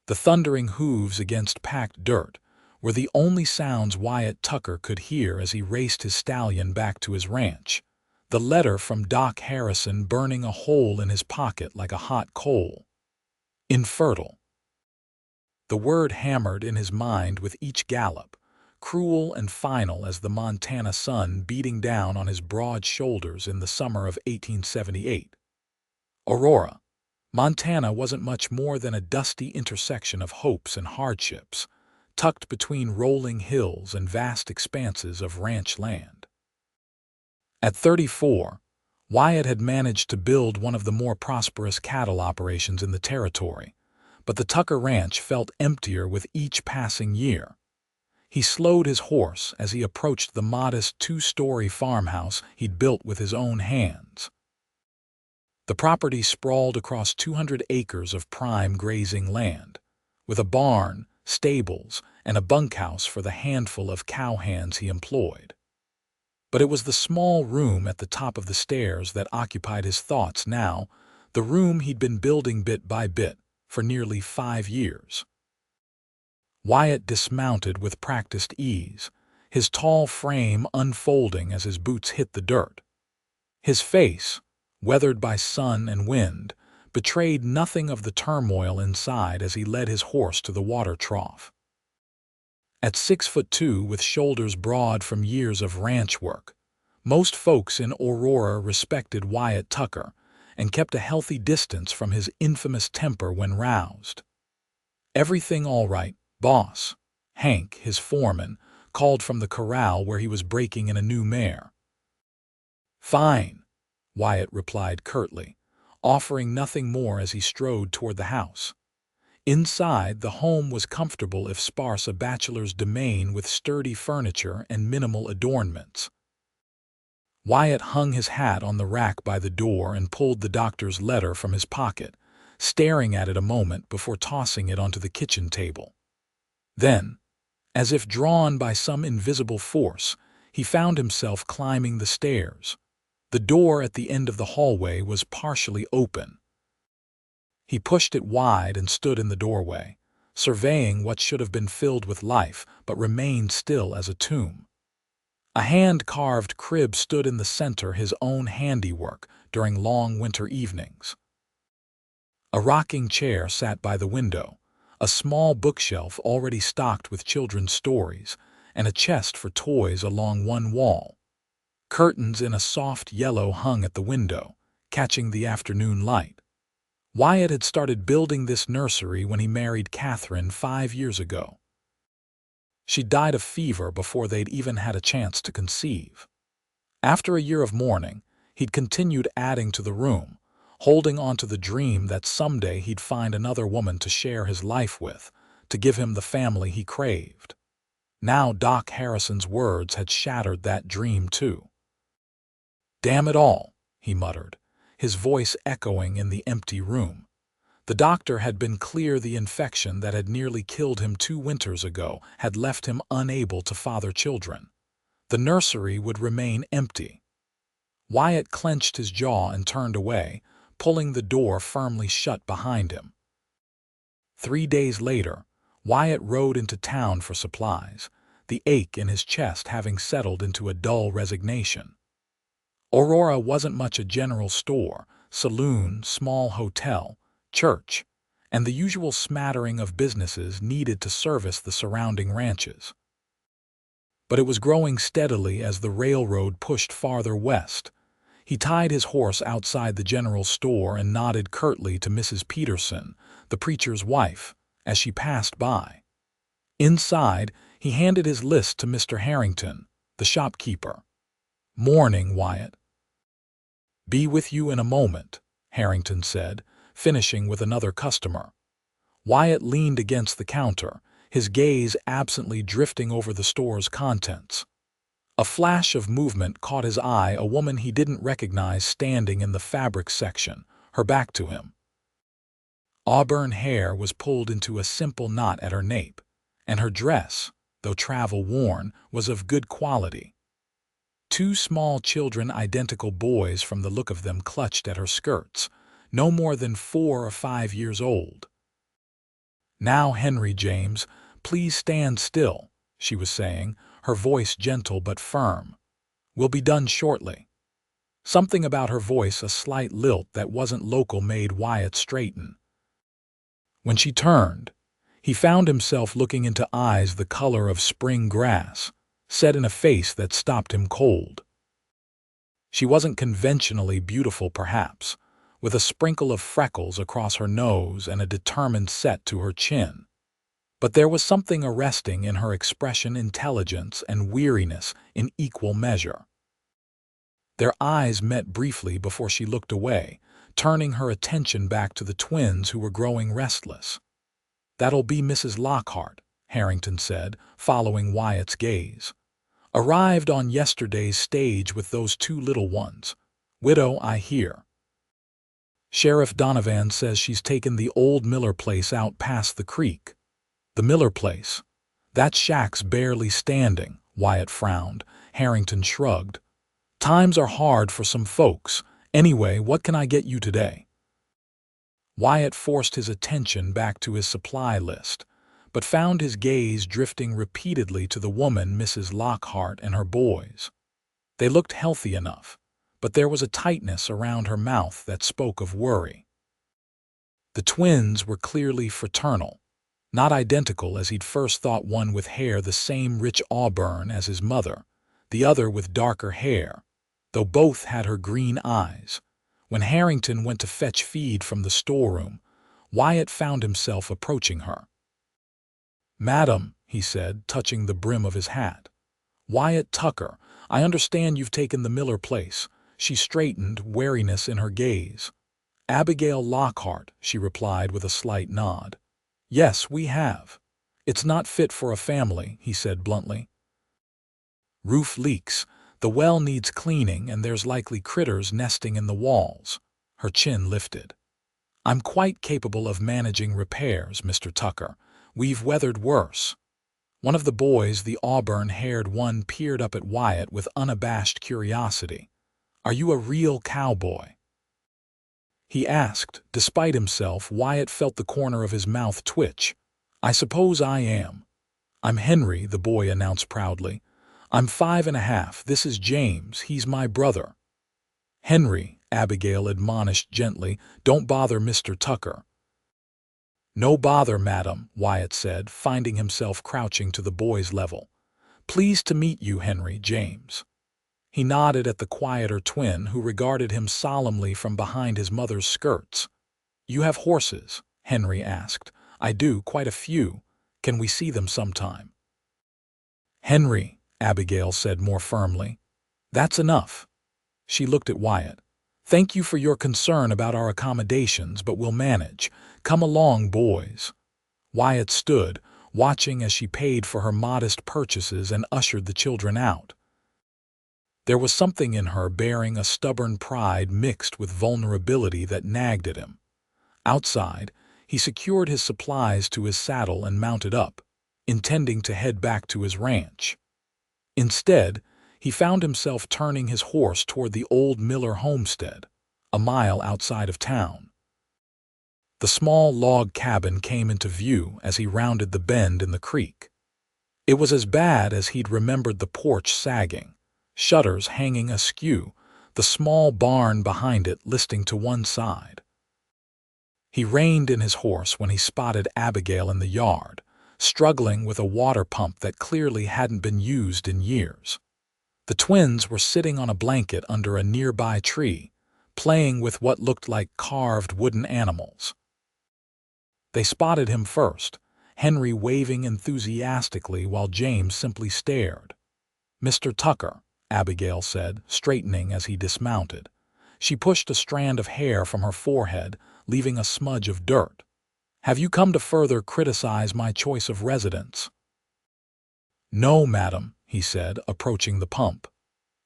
The thundering hooves against packed dirt were the only sounds Wyatt Tucker could hear as he raced his stallion back to his ranch, the letter from Doc Harrison burning a hole in his pocket like a hot coal. Infertile. The word hammered in his mind with each gallop, cruel and final as the Montana sun beating down on his broad shoulders in the summer of 1878. Aurora, Montana wasn't much more than a dusty intersection of hopes and hardships, tucked between rolling hills and vast expanses of ranch land. At 34, Wyatt had managed to build one of the more prosperous cattle operations in the territory, but the Tucker ranch felt emptier with each passing year. He slowed his horse as he approached the modest two-story farmhouse he'd built with his own hands. The property sprawled across 200 acres of prime grazing land, with a barn, stables, and a bunkhouse for the handful of cowhands he employed. But it was the small room at the top of the stairs that occupied his thoughts now, the room he'd been building bit by bit for nearly 5 years. Wyatt dismounted with practiced ease, his tall frame unfolding as his boots hit the dirt. His face, weathered by sun and wind, betrayed nothing of the turmoil inside as he led his horse to the water trough. At 6'2", with shoulders broad from years of ranch work, most folks in Aurora respected Wyatt Tucker and kept a healthy distance from his infamous temper when roused. "Everything all right, boss?" Hank, his foreman, called from the corral where he was breaking in a new mare. "Fine," Wyatt replied curtly, offering nothing more as he strode toward the house. Inside, the home was comfortable if sparse, a bachelor's domain with sturdy furniture and minimal adornments. Wyatt hung his hat on the rack by the door and pulled the doctor's letter from his pocket, staring at it a moment before tossing it onto the kitchen table. Then, as if drawn by some invisible force, he found himself climbing the stairs. The door at the end of the hallway was partially open. He pushed it wide and stood in the doorway, surveying what should have been filled with life but remained still as a tomb. A hand-carved crib stood in the center, his own handiwork during long winter evenings. A rocking chair sat by the window, a small bookshelf already stocked with children's stories, and a chest for toys along one wall. Curtains in a soft yellow hung at the window, catching the afternoon light. Wyatt had started building this nursery when he married Catherine 5 years ago. She died of fever before they'd even had a chance to conceive. After a year of mourning, he'd continued adding to the room, holding on to the dream that someday he'd find another woman to share his life with, to give him the family he craved. Now Doc Harrison's words had shattered that dream too. "Damn it all," he muttered, his voice echoing in the empty room. The doctor had been clear. The infection that had nearly killed him 2 winters ago had left him unable to father children. The nursery would remain empty. Wyatt clenched his jaw and turned away, pulling the door firmly shut behind him. 3 days later, Wyatt rode into town for supplies, the ache in his chest having settled into a dull resignation. Aurora wasn't much a general store, saloon, small hotel, church, and the usual smattering of businesses needed to service the surrounding ranches. But it was growing steadily as the railroad pushed farther west. He tied his horse outside the general store and nodded curtly to Mrs. Peterson, the preacher's wife, as she passed by. Inside, he handed his list to Mr. Harrington, the shopkeeper. "Morning, Wyatt." "Be with you in a moment," Harrington said, finishing with another customer. Wyatt leaned against the counter, his gaze absently drifting over the store's contents. A flash of movement caught his eye, a woman he didn't recognize standing in the fabric section, her back to him. Auburn hair was pulled into a simple knot at her nape, and her dress, though travel-worn, was of good quality. 2 small children, identical boys from the look of them, clutched at her skirts, no more than 4 or 5 years old. "Now, Henry James, please stand still," she was saying, her voice gentle but firm. "We'll be done shortly." Something about her voice, a slight lilt that wasn't local, made Wyatt straighten. When she turned, he found himself looking into eyes the color of spring grass, set in a face that stopped him cold. She wasn't conventionally beautiful, perhaps, with a sprinkle of freckles across her nose and a determined set to her chin. But there was something arresting in her expression, intelligence and weariness in equal measure. Their eyes met briefly before she looked away, turning her attention back to the twins who were growing restless. "That'll be Mrs. Lockhart," Harrington said, following Wyatt's gaze. "Arrived on yesterday's stage with those two little ones. Widow, I hear. Sheriff Donovan says she's taken the old Miller place out past the creek." "The Miller place? That shack's barely standing," Wyatt frowned. Harrington shrugged. "Times are hard for some folks. Anyway, what can I get you today?" Wyatt forced his attention back to his supply list, but found his gaze drifting repeatedly to the woman, Mrs. Lockhart, and her boys. They looked healthy enough, but there was a tightness around her mouth that spoke of worry. The twins were clearly fraternal, not identical as he'd first thought, one with hair the same rich auburn as his mother, the other with darker hair, though both had her green eyes. When Harrington went to fetch feed from the storeroom, Wyatt found himself approaching her. "Madam," he said, touching the brim of his hat. "Wyatt Tucker, I understand you've taken the Miller place." She straightened, wariness in her gaze. "Abigail Lockhart," she replied with a slight nod. "Yes, we have. It's not fit for a family," he said bluntly. "Roof leaks. The well needs cleaning, and there's likely critters nesting in the walls." Her chin lifted. "I'm quite capable of managing repairs, Mr. Tucker. We've weathered worse." One of the boys, the auburn-haired one, peered up at Wyatt with unabashed curiosity. "Are you a real cowboy?" he asked. Despite himself, Wyatt felt the corner of his mouth twitch. "I suppose I am." "I'm Henry," the boy announced proudly. "I'm 5.5. This is James. He's my brother." "Henry," Abigail admonished gently, "don't bother Mr. Tucker." "No bother, madam," Wyatt said, finding himself crouching to the boy's level. "Pleased to meet you, Henry James." He nodded at the quieter twin, who regarded him solemnly from behind his mother's skirts. "You have horses?" Henry asked. "I do, quite a few. Can we see them sometime?" "Henry," Abigail said more firmly, "that's enough." She looked at Wyatt. "Thank you for your concern about our accommodations, but we'll manage. Come along, boys." Wyatt stood, watching as she paid for her modest purchases and ushered the children out. There was something in her bearing a stubborn pride mixed with vulnerability that nagged at him. Outside, he secured his supplies to his saddle and mounted up, intending to head back to his ranch. Instead, he found himself turning his horse toward the old Miller homestead, a mile outside of town. The small log cabin came into view as he rounded the bend in the creek. It was as bad as he'd remembered, the porch sagging, shutters hanging askew, the small barn behind it listing to one side. He reined in his horse when he spotted Abigail in the yard, struggling with a water pump that clearly hadn't been used in years. The twins were sitting on a blanket under a nearby tree, playing with what looked like carved wooden animals. They spotted him first, Henry waving enthusiastically while James simply stared. "Mr. Tucker," Abigail said, straightening as he dismounted. She pushed a strand of hair from her forehead, leaving a smudge of dirt. "Have you come to further criticize my choice of residence?" "No, madam," he said, approaching the pump.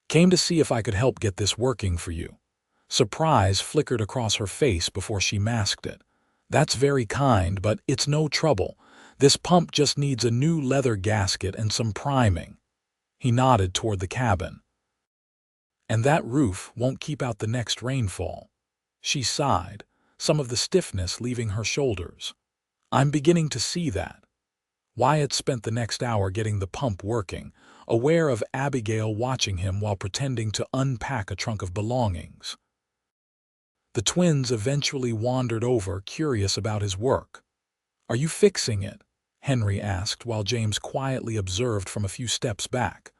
"Came to see if I could help get this working for you." Surprise flickered across her face before she masked it. "That's very kind, but it's no trouble. This pump just needs a new leather gasket and some priming." He nodded toward the cabin. "And that roof won't keep out the next rainfall." She sighed, some of the stiffness leaving her shoulders. I'm beginning to see that. Wyatt spent the next hour getting the pump working, aware of Abigail watching him while pretending to unpack a trunk of belongings. The twins eventually wandered over, curious about his work. "Are you fixing it?" Henry asked while James quietly observed from a few steps back.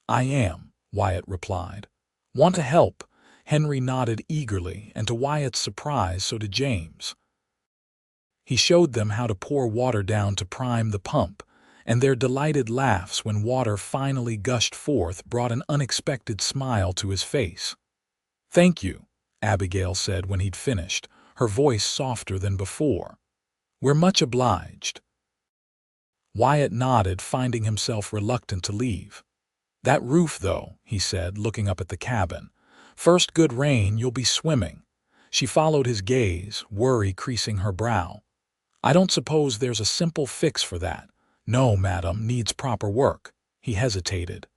"I am," Wyatt replied. "Want to help?" Henry nodded eagerly, and to Wyatt's surprise, so did James. He showed them how to pour water down to prime the pump, and their delighted laughs when water finally gushed forth brought an unexpected smile to his face. "Thank you," Abigail said when he'd finished, her voice softer than before. "We're much obliged." Wyatt nodded, finding himself reluctant to leave. "That roof, though," he said, looking up at the cabin. "First good rain, you'll be swimming." She followed his gaze, worry creasing her brow. "I don't suppose there's a simple fix for that." "No, madam, needs proper work." He hesitated.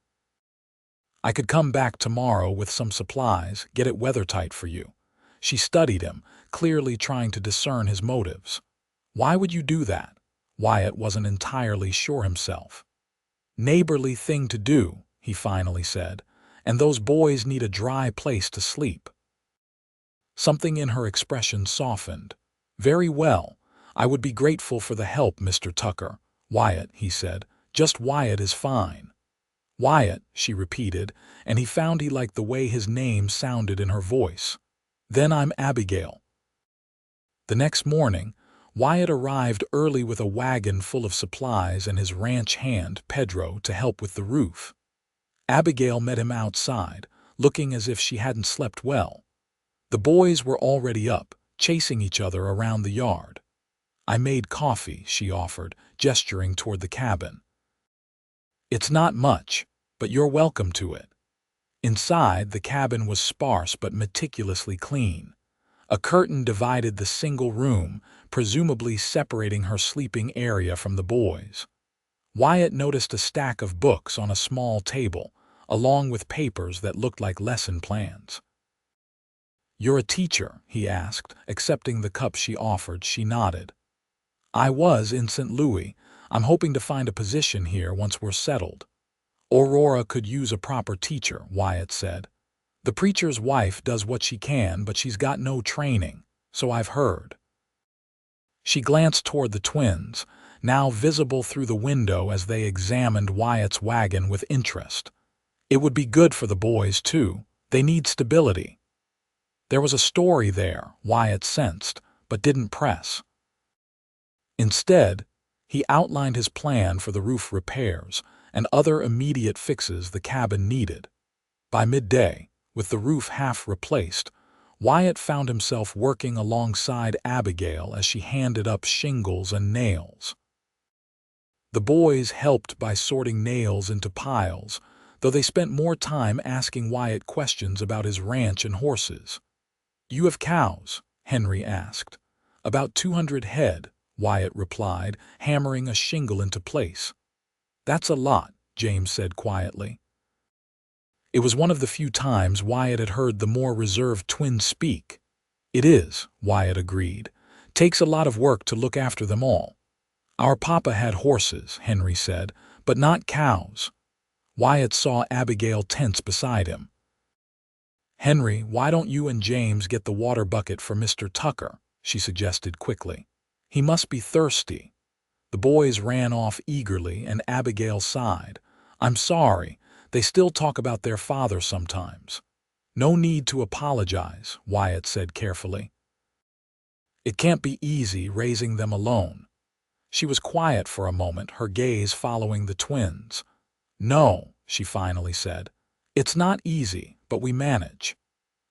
"I could come back tomorrow with some supplies, get it weathertight for you." She studied him, clearly trying to discern his motives. "Why would you do that?" Wyatt wasn't entirely sure himself. "Neighborly thing to do," he finally said, "and those boys need a dry place to sleep." Something in her expression softened. "Very well. I would be grateful for the help, Mr. Tucker." "Wyatt," he said. "Just Wyatt is fine." "Wyatt," she repeated, and he found he liked the way his name sounded in her voice. "Then I'm Abigail." The next morning, Wyatt arrived early with a wagon full of supplies and his ranch hand, Pedro, to help with the roof. Abigail met him outside, looking as if she hadn't slept well. The boys were already up, chasing each other around the yard. "I made coffee," she offered, gesturing toward the cabin. "It's not much, but you're welcome to it." Inside, the cabin was sparse but meticulously clean. A curtain divided the single room, presumably separating her sleeping area from the boys. Wyatt noticed a stack of books on a small table, along with papers that looked like lesson plans. "You're a teacher?" he asked, accepting the cup she offered. She nodded. "I was in St. Louis. I'm hoping to find a position here once we're settled." "Aurora could use a proper teacher," Wyatt said. "The preacher's wife does what she can, but she's got no training, so I've heard." She glanced toward the twins, now visible through the window as they examined Wyatt's wagon with interest. "It would be good for the boys, too. They need stability." There was a story there, Wyatt sensed, but didn't press. Instead, he outlined his plan for the roof repairs and other immediate fixes the cabin needed. By midday, with the roof half replaced, Wyatt found himself working alongside Abigail as she handed up shingles and nails. The boys helped by sorting nails into piles, though they spent more time asking Wyatt questions about his ranch and horses. "You have cows?" Henry asked. "About 200 head," Wyatt replied, hammering a shingle into place. "That's a lot," James said quietly. It was one of the few times Wyatt had heard the more reserved twin speak. "It is," Wyatt agreed. "Takes a lot of work to look after them all." "Our papa had horses," Henry said, "but not cows." Wyatt saw Abigail tense beside him. "Henry, why don't you and James get the water bucket for Mr. Tucker?" she suggested quickly. "He must be thirsty." The boys ran off eagerly, and Abigail sighed. "I'm sorry. They still talk about their father sometimes." "No need to apologize," Wyatt said carefully. "It can't be easy raising them alone." She was quiet for a moment, her gaze following the twins. "No," she finally said. "It's not easy, but we manage."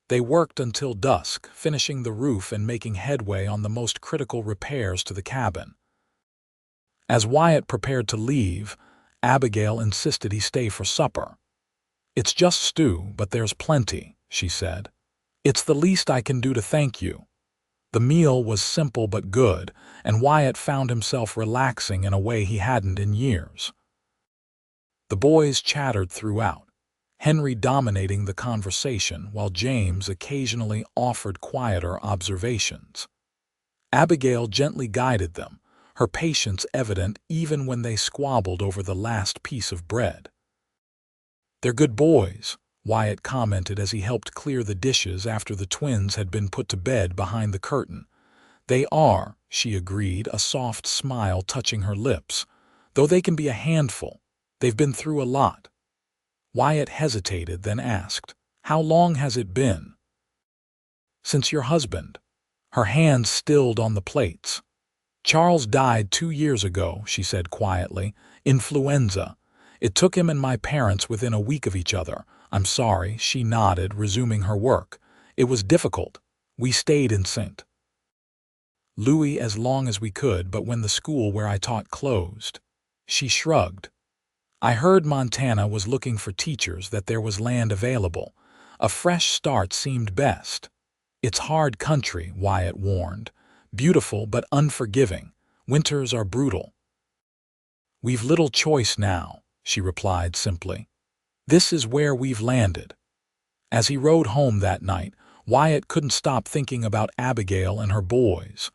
They worked until dusk, finishing the roof and making headway on the most critical repairs to the cabin. As Wyatt prepared to leave, Abigail insisted he stay for supper. "It's just stew, but there's plenty," she said. "It's the least I can do to thank you." The meal was simple but good, and Wyatt found himself relaxing in a way he hadn't in years. The boys chattered throughout, Henry dominating the conversation while James occasionally offered quieter observations. Abigail gently guided them, her patience evident even when they squabbled over the last piece of bread. "They're good boys," Wyatt commented as he helped clear the dishes after the twins had been put to bed behind the curtain. "They are," she agreed, a soft smile touching her lips, "though they can be a handful. They've been through a lot." Wyatt hesitated, then asked, "How long has it been?" "Since your husband." Her hands stilled on the plates. "Charles died 2 years ago," she said quietly. "Influenza. It took him and my parents within a week of each other. I'm sorry," she nodded, resuming her work. "It was difficult. We stayed in St. Louis as long as we could, but when the school where I taught closed." She shrugged. "I heard Montana was looking for teachers, that there was land available. A fresh start seemed best." "It's hard country," Wyatt warned. "Beautiful but unforgiving. Winters are brutal." "We've little choice now," she replied simply. "This is where we've landed." As he rode home that night, Wyatt couldn't stop thinking about Abigail and her boys.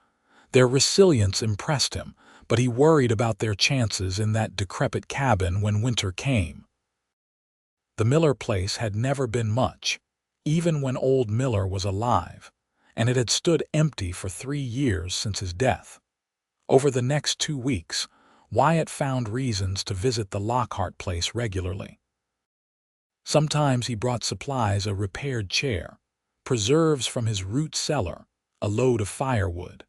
Their resilience impressed him, but he worried about their chances in that decrepit cabin when winter came. The Miller place had never been much, even when old Miller was alive, and it had stood empty for 3 years since his death. Over the next 2 weeks, Wyatt found reasons to visit the Lockhart place regularly. Sometimes he brought supplies: a repaired chair, preserves from his root cellar, a load of firewood.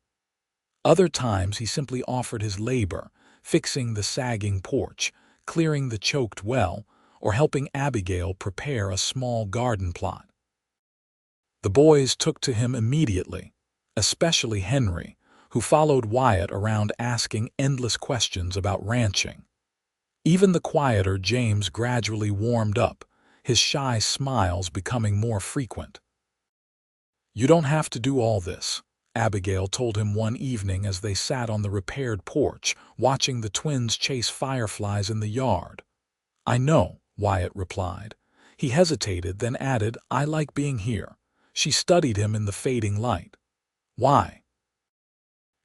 Other times he simply offered his labor, fixing the sagging porch, clearing the choked well, or helping Abigail prepare a small garden plot. The boys took to him immediately, especially Henry, who followed Wyatt around asking endless questions about ranching. Even the quieter James gradually warmed up, his shy smiles becoming more frequent. "You don't have to do all this," Abigail told him one evening as they sat on the repaired porch, watching the twins chase fireflies in the yard. "I know," Wyatt replied. He hesitated, then added, "I like being here." She studied him in the fading light. "Why?"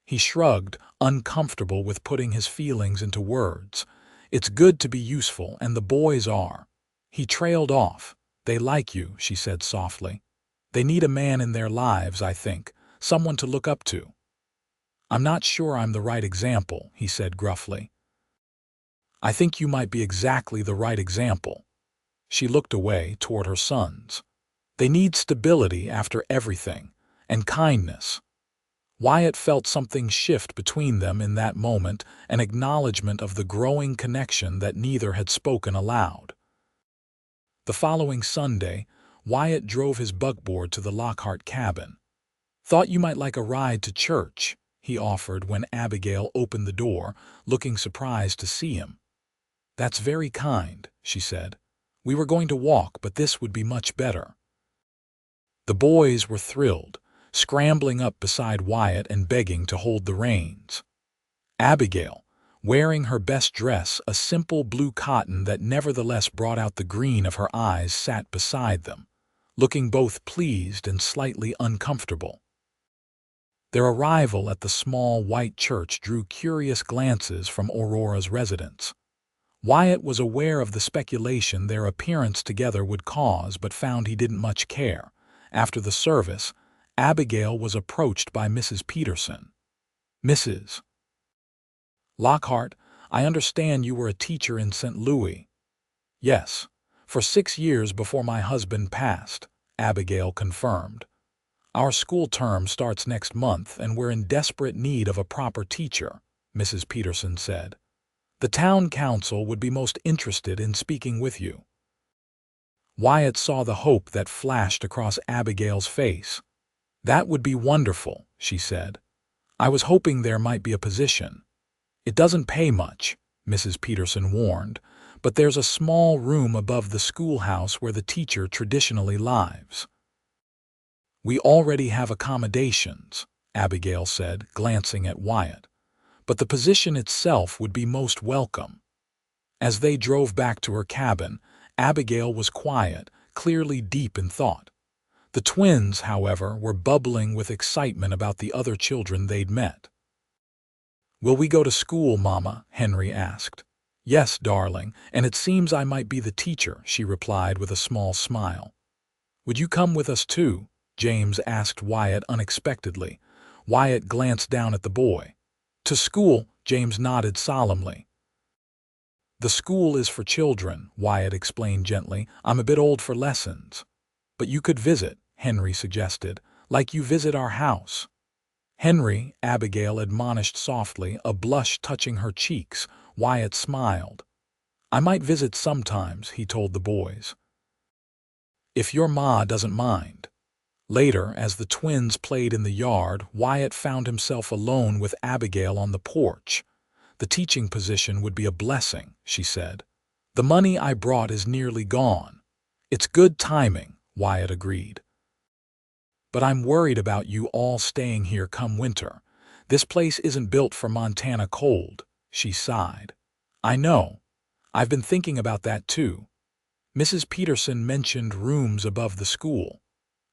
He shrugged, uncomfortable with putting his feelings into words. "It's good to be useful, and the boys are." He trailed off. "They like you," she said softly. "They need a man in their lives, I think, someone to look up to." "I'm not sure I'm the right example," he said gruffly. "I think you might be exactly the right example." She looked away toward her sons. "They need stability after everything, and kindness." Wyatt felt something shift between them in that moment, an acknowledgement of the growing connection that neither had spoken aloud. The following Sunday, Wyatt drove his buckboard to the Lockhart cabin. "Thought you might like a ride to church," he offered when Abigail opened the door, looking surprised to see him. "That's very kind," she said. "We were going to walk, but this would be much better." The boys were thrilled, scrambling up beside Wyatt and begging to hold the reins. Abigail, wearing her best dress, a simple blue cotton that nevertheless brought out the green of her eyes, sat beside them, looking both pleased and slightly uncomfortable. Their arrival at the small white church drew curious glances from Aurora's residents. Wyatt was aware of the speculation their appearance together would cause, but found he didn't much care. After the service, Abigail was approached by Mrs. Peterson. "Mrs. Lockhart, I understand you were a teacher in St. Louis." "Yes, for 6 years before my husband passed," Abigail confirmed. "Our school term starts next month, and we're in desperate need of a proper teacher," Mrs. Peterson said. "The town council would be most interested in speaking with you." Wyatt saw the hope that flashed across Abigail's face. "That would be wonderful," she said. "I was hoping there might be a position." "It doesn't pay much," Mrs. Peterson warned, "but there's a small room above the schoolhouse where the teacher traditionally lives." "We already have accommodations," Abigail said, glancing at Wyatt. "But the position itself would be most welcome." As they drove back to her cabin, Abigail was quiet, clearly deep in thought. The twins, however, were bubbling with excitement about the other children they'd met. "Will we go to school, Mama?" Henry asked. "Yes, darling, and it seems I might be the teacher," she replied with a small smile. "Would you come with us too?" James asked Wyatt unexpectedly. Wyatt glanced down at the boy. "To school," James nodded solemnly. "The school is for children," Wyatt explained gently. "I'm a bit old for lessons." "But you could visit," Henry suggested, "like you visit our house." "Henry," Abigail admonished softly, a blush touching her cheeks. Wyatt smiled. "I might visit sometimes," he told the boys. "If your ma doesn't mind." Later, as the twins played in the yard, Wyatt found himself alone with Abigail on the porch. "The teaching position would be a blessing," she said. "The money I brought is nearly gone." "It's good timing," Wyatt agreed. "But I'm worried about you all staying here come winter. This place isn't built for Montana cold," she sighed. "I know. I've been thinking about that too. Mrs. Peterson mentioned rooms above the school."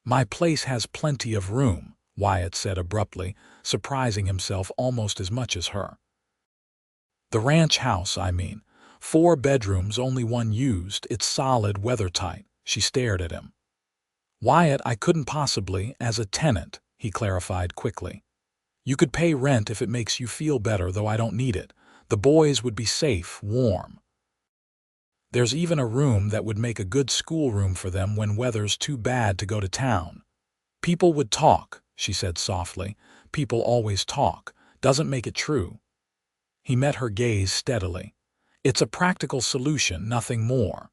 "My place has plenty of room," Wyatt said abruptly, surprising himself almost as much as her. "The ranch house, I mean. 4 bedrooms, only one used. It's solid, weather-tight." She stared at him. "Wyatt, I couldn't possibly, as a tenant," he clarified quickly. "You could pay rent if it makes you feel better, though I don't need it. The boys would be safe, warm. There's even a room that would make a good schoolroom for them when weather's too bad to go to town." "People would talk," she said softly. "People always talk. Doesn't make it true." He met her gaze steadily. "It's a practical solution, nothing more.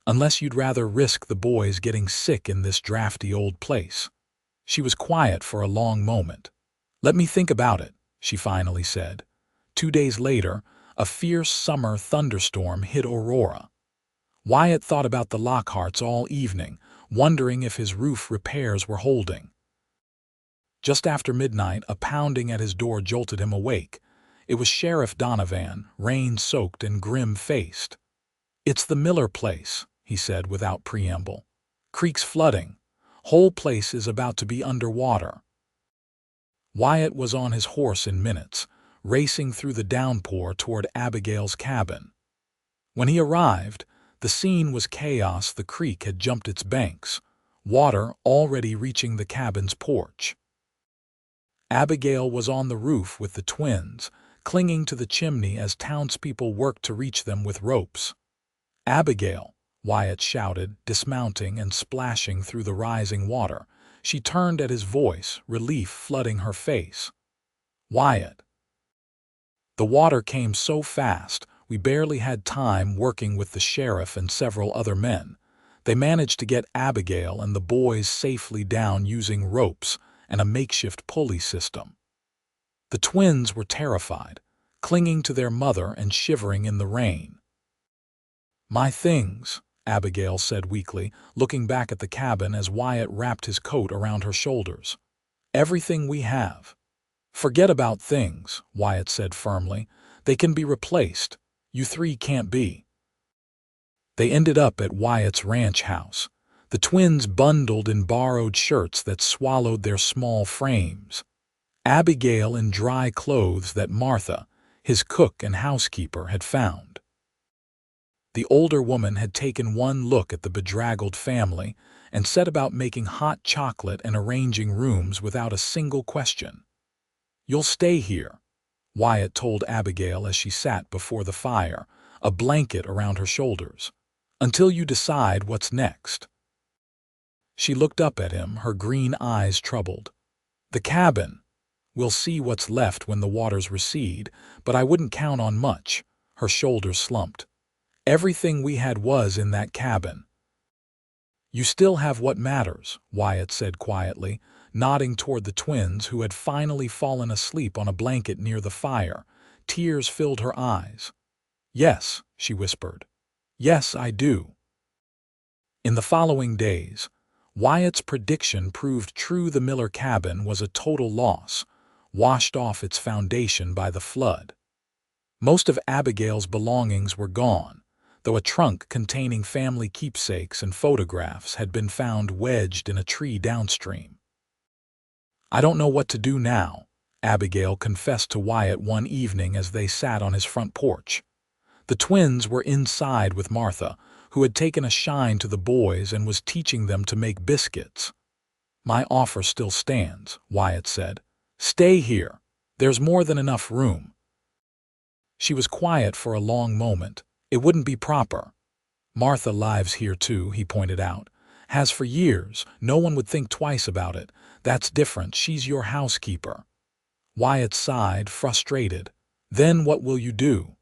Unless you'd rather risk the boys getting sick in this drafty old place." She was quiet for a long moment. "Let me think about it," she finally said. 2 days later, a fierce summer thunderstorm hit Aurora. Wyatt thought about the Lockharts all evening, wondering if his roof repairs were holding. Just after midnight, a pounding at his door jolted him awake. It was Sheriff Donovan, rain-soaked and grim-faced. "It's the Miller place," he said without preamble. "Creek's flooding. Whole place is about to be underwater." Wyatt was on his horse in minutes, racing through the downpour toward Abigail's cabin. When he arrived, the scene was chaos. The creek had jumped its banks, water already reaching the cabin's porch. Abigail was on the roof with the twins, clinging to the chimney as townspeople worked to reach them with ropes. "Abigail!" Wyatt shouted, dismounting and splashing through the rising water. She turned at his voice, relief flooding her face. "Wyatt!" "The water came so fast, we barely had time working with the sheriff and several other men. They managed to get Abigail and the boys safely down using ropes and a makeshift pulley system." The twins were terrified, clinging to their mother and shivering in the rain. "My things," Abigail said weakly, looking back at the cabin as Wyatt wrapped his coat around her shoulders. "Everything we have." "Forget about things," Wyatt said firmly. "They can be replaced. You 3 can't be." They ended up at Wyatt's ranch house. The twins bundled in borrowed shirts that swallowed their small frames. Abigail in dry clothes that Martha, his cook and housekeeper, had found. The older woman had taken one look at the bedraggled family and set about making hot chocolate and arranging rooms without a single question. "You'll stay here," Wyatt told Abigail as she sat before the fire, a blanket around her shoulders, "until you decide what's next." She looked up at him, her green eyes troubled. "The cabin. We'll see what's left when the waters recede, but I wouldn't count on much." Her shoulders slumped. "Everything we had was in that cabin." "You still have what matters," Wyatt said quietly, nodding toward the twins who had finally fallen asleep on a blanket near the fire. Tears filled her eyes. "Yes," she whispered. "Yes, I do." In the following days, Wyatt's prediction proved true. The Miller cabin was a total loss, washed off its foundation by the flood. Most of Abigail's belongings were gone, though a trunk containing family keepsakes and photographs had been found wedged in a tree downstream. "I don't know what to do now," Abigail confessed to Wyatt one evening as they sat on his front porch. The twins were inside with Martha, who had taken a shine to the boys and was teaching them to make biscuits. "My offer still stands," Wyatt said. "Stay here. There's more than enough room." She was quiet for a long moment. "It wouldn't be proper." "Martha lives here too," he pointed out. "Has for years. No one would think twice about it. That's different. She's your housekeeper." Wyatt sighed, frustrated. "Then what will you do?"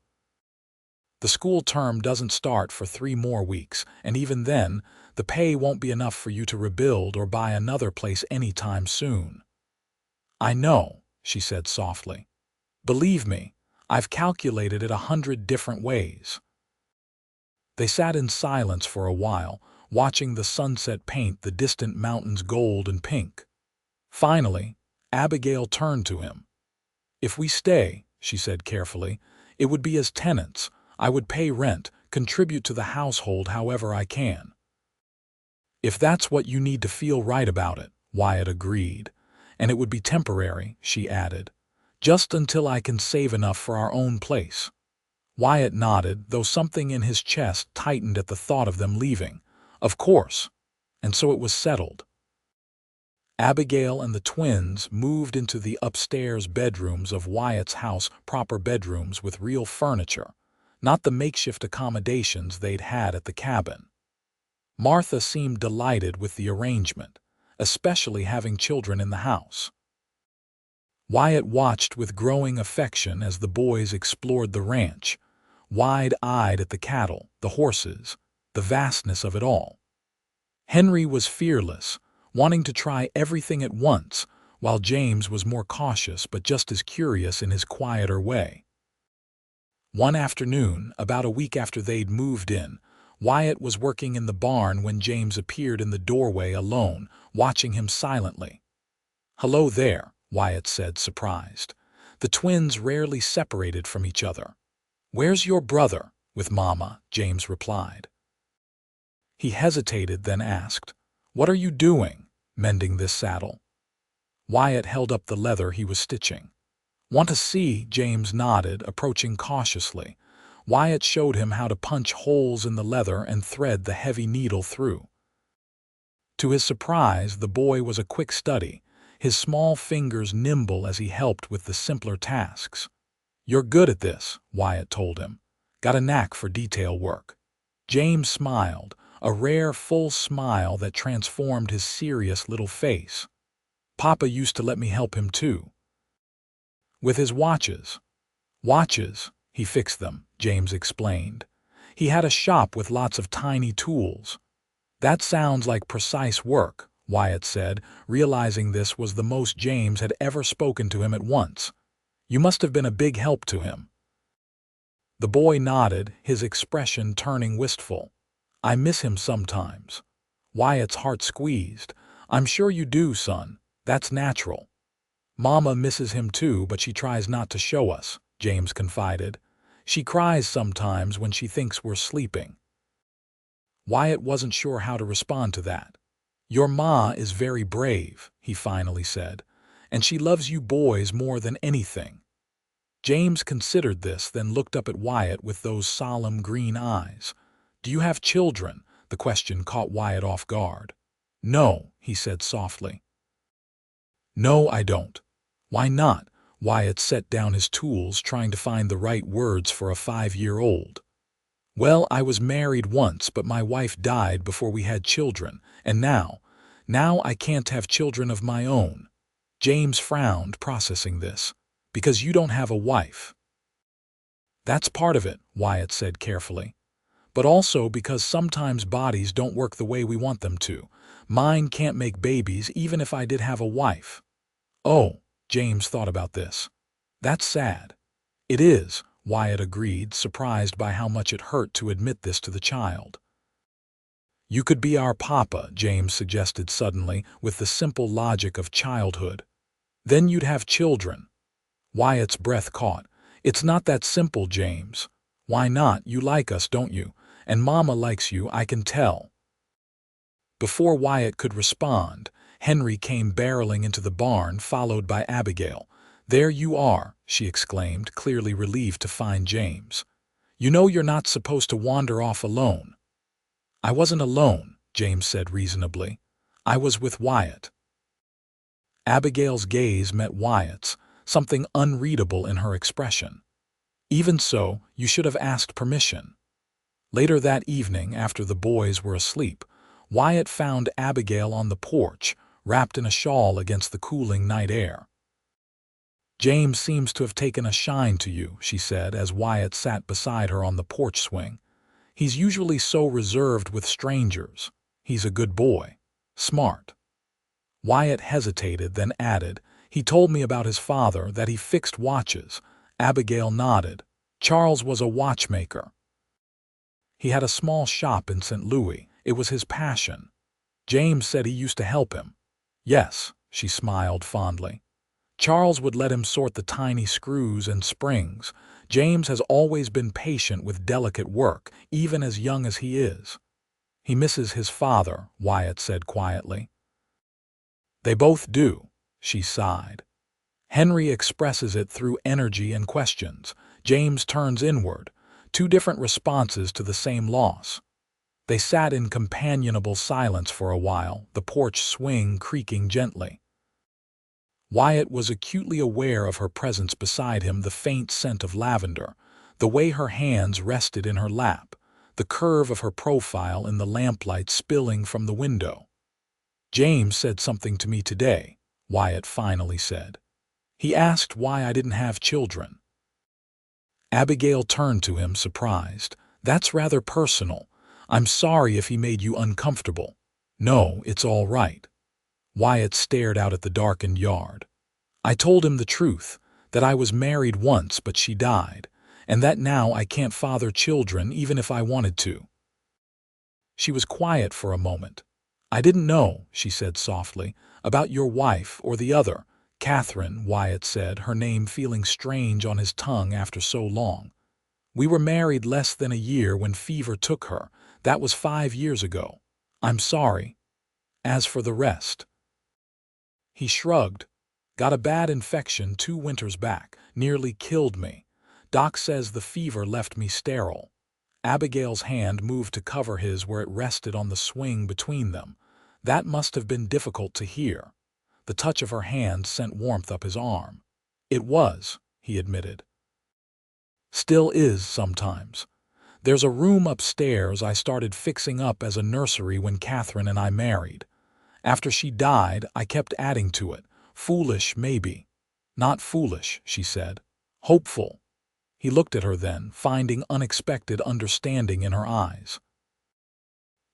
"The school term doesn't start for 3 more weeks, and even then, the pay won't be enough for you to rebuild or buy another place anytime soon." "I know," she said softly. "Believe me, I've calculated it 100 different ways." They sat in silence for a while, watching the sunset paint the distant mountains gold and pink. Finally, Abigail turned to him. "If we stay," she said carefully, "it would be as tenants. I would pay rent, contribute to the household however I can." "If that's what you need to feel right about it," Wyatt agreed. "And it would be temporary," she added. "Just until I can save enough for our own place." Wyatt nodded, though something in his chest tightened at the thought of them leaving. Of course. And so it was settled. Abigail and the twins moved into the upstairs bedrooms of Wyatt's house, proper bedrooms with real furniture, not the makeshift accommodations they'd had at the cabin. Martha seemed delighted with the arrangement, especially having children in the house. Wyatt watched with growing affection as the boys explored the ranch, wide-eyed at the cattle, the horses, the vastness of it all. Henry was fearless, wanting to try everything at once, while James was more cautious but just as curious in his quieter way. One afternoon, about a week after they'd moved in, Wyatt was working in the barn when James appeared in the doorway alone, watching him silently. "Hello there," Wyatt said, surprised. The twins rarely separated from each other. "Where's your brother?" "With Mama," James replied. He hesitated, then asked, "What are you doing?" "Mending this saddle." Wyatt held up the leather he was stitching. "Want to see?" James nodded, approaching cautiously. Wyatt showed him how to punch holes in the leather and thread the heavy needle through. To his surprise, the boy was a quick study, his small fingers nimble as he helped with the simpler tasks. "You're good at this," Wyatt told him. "Got a knack for detail work." James smiled, a rare, full smile that transformed his serious little face. "Papa used to let me help him too." "With his watches." "Watches, he fixed them," James explained. "He had a shop with lots of tiny tools." "That sounds like precise work," Wyatt said, realizing this was the most James had ever spoken to him at once. "You must have been a big help to him." The boy nodded, his expression turning wistful. "I miss him sometimes." Wyatt's heart squeezed. "I'm sure you do, son. That's natural." "Mama misses him too, but she tries not to show us," James confided. "She cries sometimes when she thinks we're sleeping." Wyatt wasn't sure how to respond to that. "Your ma is very brave," he finally said, "and she loves you boys more than anything." James considered this, then looked up at Wyatt with those solemn green eyes. "Do you have children?" The question caught Wyatt off guard. "No," he said softly. "No, I don't." "Why not?" Wyatt set down his tools, trying to find the right words for a 5-year-old. "Well, I was married once, but my wife died before we had children, and now I can't have children of my own." James frowned, processing this. "Because you don't have a wife." "That's part of it," Wyatt said carefully. "But also because sometimes bodies don't work the way we want them to. Mine can't make babies even if I did have a wife." "Oh," James thought about this. "That's sad." "It is," Wyatt agreed, surprised by how much it hurt to admit this to the child. "You could be our papa," James suggested suddenly, with the simple logic of childhood. "Then you'd have children." Wyatt's breath caught. "It's not that simple, James." "Why not? You like us, don't you? And Mama likes you, I can tell." Before Wyatt could respond, Henry came barreling into the barn, followed by Abigail. "There you are," she exclaimed, clearly relieved to find James. "You know you're not supposed to wander off alone." "I wasn't alone," James said reasonably. "I was with Wyatt." Abigail's gaze met Wyatt's, something unreadable in her expression. "Even so, you should have asked permission." Later that evening, after the boys were asleep, Wyatt found Abigail on the porch, wrapped in a shawl against the cooling night air. "James seems to have taken a shine to you," she said as Wyatt sat beside her on the porch swing. "He's usually so reserved with strangers. He's a good boy. Smart." Wyatt hesitated, then added, "He told me about his father, that he fixed watches." Abigail nodded. "Charles was a watchmaker. He had a small shop in St. Louis. It was his passion. James said he used to help him." "Yes," she smiled fondly. "Charles would let him sort the tiny screws and springs. James has always been patient with delicate work, even as young as he is." "He misses his father," Wyatt said quietly. "They both do," she sighed. "Henry expresses it through energy and questions. James turns inward. Two different responses to the same loss." They sat in companionable silence for a while, the porch swing creaking gently. Wyatt was acutely aware of her presence beside him, the faint scent of lavender, the way her hands rested in her lap, the curve of her profile in the lamplight spilling from the window. "James said something to me today," Wyatt finally said. "He asked why I didn't have children." Abigail turned to him, surprised. "That's rather personal. I'm sorry if he made you uncomfortable." "No, it's all right." Wyatt stared out at the darkened yard. "I told him the truth, that I was married once but she died, and that now I can't father children even if I wanted to." She was quiet for a moment. "I didn't know," she said softly, "about your wife or the other." "Catherine," Wyatt said, her name feeling strange on his tongue after so long. "We were married less than a year when fever took her. That was 5 years ago. I'm sorry. As for the rest—" He shrugged. "Got a bad infection 2 winters back. Nearly killed me. Doc says the fever left me sterile." Abigail's hand moved to cover his where it rested on the swing between them. That must have been difficult to hear. The touch of her hand sent warmth up his arm. "It was," he admitted. "Still is sometimes. There's a room upstairs I started fixing up as a nursery when Catherine and I married. After she died, I kept adding to it. Foolish, maybe." "Not foolish," she said. "Hopeful." He looked at her then, finding unexpected understanding in her eyes.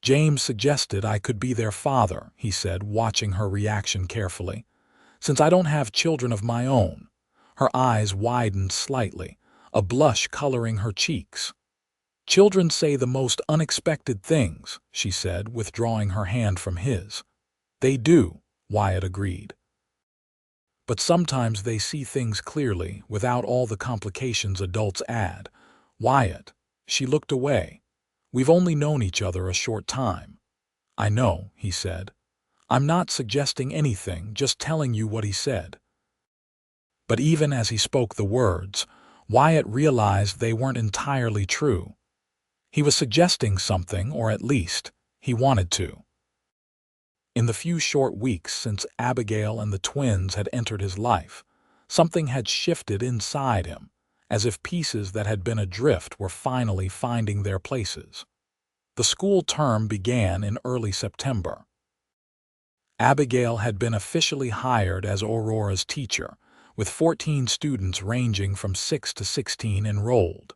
"James suggested I could be their father," he said, watching her reaction carefully. "Since I don't have children of my own." Her eyes widened slightly, a blush coloring her cheeks. "Children say the most unexpected things," she said, withdrawing her hand from his. "They do," Wyatt agreed. "But sometimes they see things clearly, without all the complications adults add." "Wyatt." She looked away. "We've only known each other a short time." "I know," he said. "I'm not suggesting anything, just telling you what he said." But even as he spoke the words, Wyatt realized they weren't entirely true. He was suggesting something, or at least, he wanted to. In the few short weeks since Abigail and the twins had entered his life, something had shifted inside him, as if pieces that had been adrift were finally finding their places. The school term began in early September. Abigail had been officially hired as Aurora's teacher, with 14 students ranging from 6 to 16 enrolled.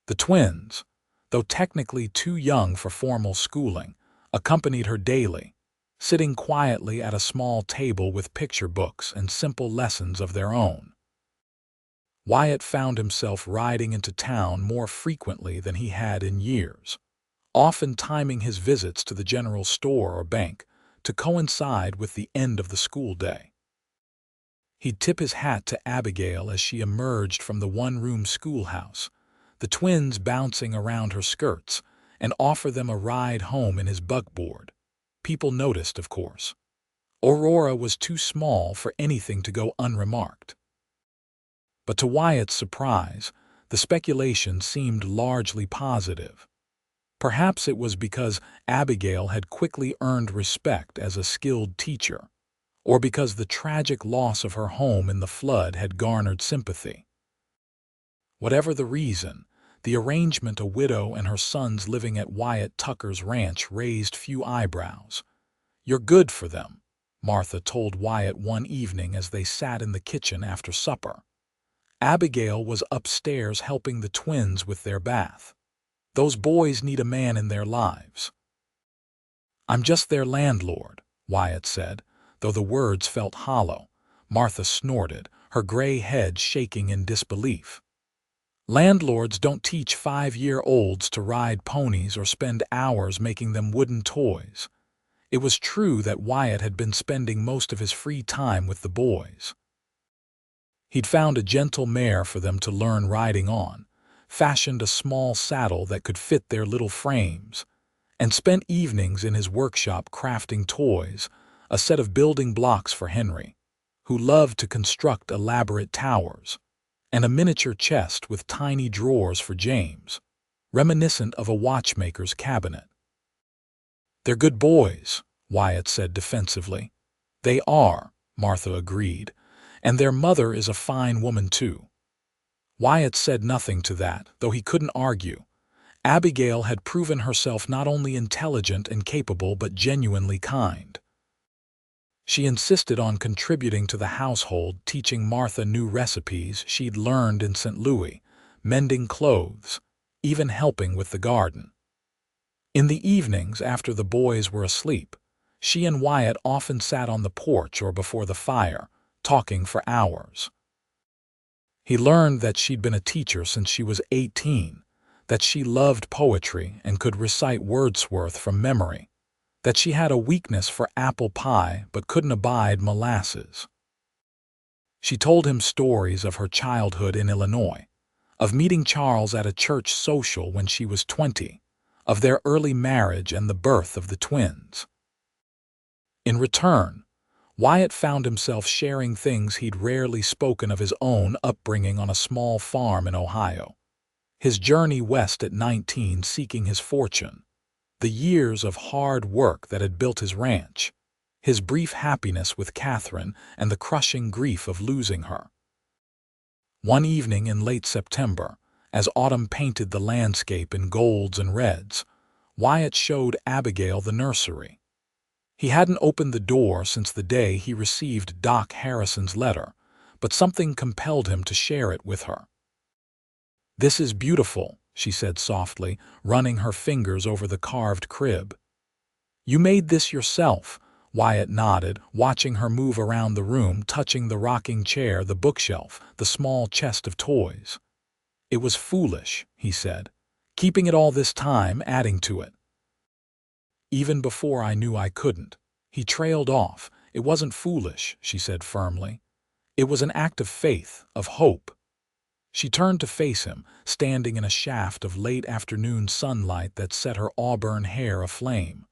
The twins, though technically too young for formal schooling, accompanied her daily, sitting quietly at a small table with picture books and simple lessons of their own. Wyatt found himself riding into town more frequently than he had in years, often timing his visits to the general store or bank to coincide with the end of the school day. He'd tip his hat to Abigail as she emerged from the one-room schoolhouse, the twins bouncing around her skirts, and offer them a ride home in his buckboard. People noticed, of course. Aurora was too small for anything to go unremarked. But to Wyatt's surprise, the speculation seemed largely positive. Perhaps it was because Abigail had quickly earned respect as a skilled teacher, or because the tragic loss of her home in the flood had garnered sympathy. Whatever the reason, the arrangement, a widow and her sons living at Wyatt Tucker's ranch, raised few eyebrows. "You're good for them," Martha told Wyatt one evening as they sat in the kitchen after supper. Abigail was upstairs helping the twins with their bath. "Those boys need a man in their lives." "I'm just their landlord," Wyatt said, though the words felt hollow. Martha snorted, her gray head shaking in disbelief. "Landlords don't teach 5-year-olds to ride ponies or spend hours making them wooden toys." It was true that Wyatt had been spending most of his free time with the boys. He'd found a gentle mare for them to learn riding on, fashioned a small saddle that could fit their little frames, and spent evenings in his workshop crafting toys, a set of building blocks for Henry, who loved to construct elaborate towers, and a miniature chest with tiny drawers for James, reminiscent of a watchmaker's cabinet. "They're good boys," Wyatt said defensively. "They are," Martha agreed, "and their mother is a fine woman too." Wyatt said nothing to that, though he couldn't argue. Abigail had proven herself not only intelligent and capable but genuinely kind. She insisted on contributing to the household, teaching Martha new recipes she'd learned in St. Louis, mending clothes, even helping with the garden. In the evenings, after the boys were asleep, she and Wyatt often sat on the porch or before the fire, talking for hours. He learned that she'd been a teacher since she was 18, that she loved poetry and could recite Wordsworth from memory, that she had a weakness for apple pie but couldn't abide molasses. She told him stories of her childhood in Illinois, of meeting Charles at a church social when she was 20, of their early marriage and the birth of the twins. In return, Wyatt found himself sharing things he'd rarely spoken of: his own upbringing on a small farm in Ohio, his journey west at 19 seeking his fortune, the years of hard work that had built his ranch, his brief happiness with Catherine, and the crushing grief of losing her. One evening in late September, as autumn painted the landscape in golds and reds, Wyatt showed Abigail the nursery. He hadn't opened the door since the day he received Doc Harrison's letter, but something compelled him to share it with her. "This is beautiful," she said softly, running her fingers over the carved crib. "You made this yourself," Wyatt nodded, watching her move around the room, touching the rocking chair, the bookshelf, the small chest of toys. "It was foolish," he said, "keeping it all this time, adding to it." "Even before I knew I couldn't." He trailed off. "It wasn't foolish," she said firmly. "It was an act of faith, of hope." She turned to face him, standing in a shaft of late afternoon sunlight that set her auburn hair aflame.